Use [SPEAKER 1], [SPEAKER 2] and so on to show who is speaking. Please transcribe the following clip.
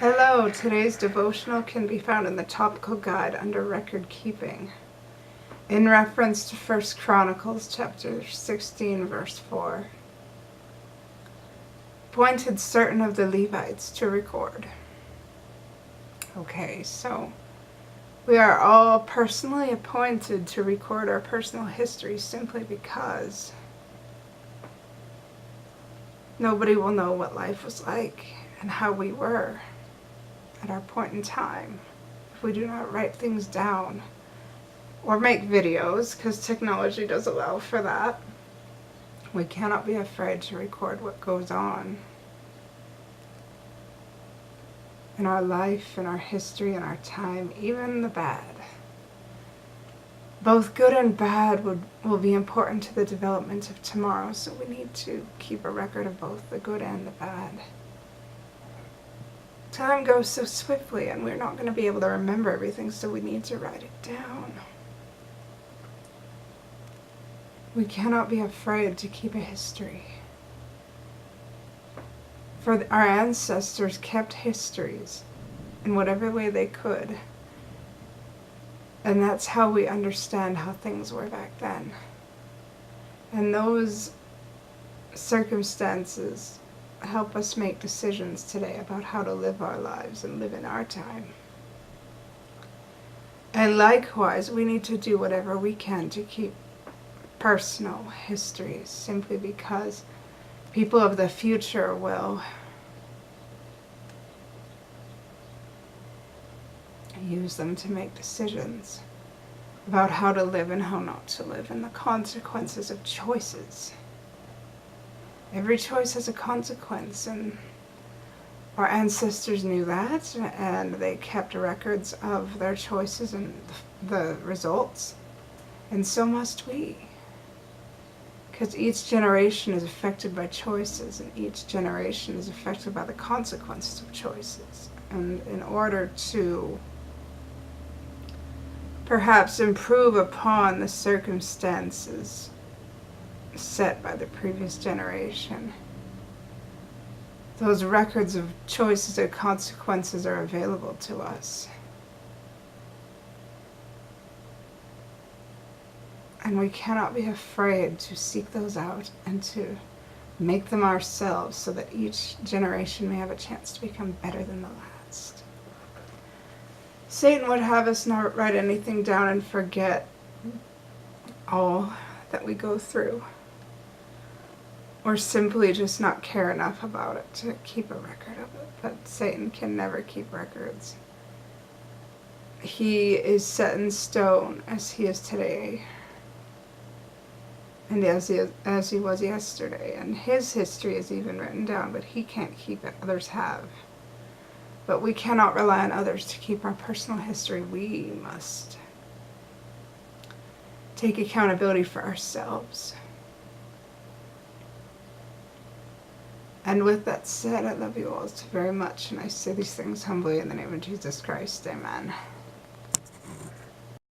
[SPEAKER 1] Hello, today's devotional can be found in the topical guide under record keeping, in reference to 1 Chronicles chapter 16, verse 4. Appointed certain of the Levites to record. Okay, so we are all personally appointed to record our personal history simply because nobody will know what life was like and how we were at our point in time if we do not write things down or make videos, because technology does allow for that. We cannot be afraid to record what goes on in our life, in our history, in our time, even the bad. Both good and bad will be important to the development of tomorrow, so we need to keep a record of both the good and the bad. Time goes so swiftly and we're not going to be able to remember everything, so we need to write it down. We cannot be afraid to keep a history. For our ancestors kept histories in whatever way they could. And that's how we understand how things were back then. And those circumstances help us make decisions today about how to live our lives and live in our time. And likewise, we need to do whatever we can to keep personal histories, simply because people of the future will use them to make decisions about how to live and how not to live, and the consequences of choices. Every choice has a consequence, and our ancestors knew that, and they kept records of their choices and the results, and so must we. Because each generation is affected by choices, and each generation is affected by the consequences of choices. And in order to perhaps improve upon the circumstances set by the previous generation, those records of choices and consequences are available to us. And we cannot be afraid to seek those out and to make them ourselves, so that each generation may have a chance to become better than the last. Satan would have us not write anything down and forget all that we go through, or simply just not care enough about it to keep a record of it. But Satan can never keep records. He is set in stone as he is today, and as he was yesterday, and his history is even written down, but he can't keep it. Others have. But we cannot rely on others to keep our personal history. We must take accountability for ourselves. And with that said, I love you all very much, and I say these things humbly in the name of Jesus Christ. Amen.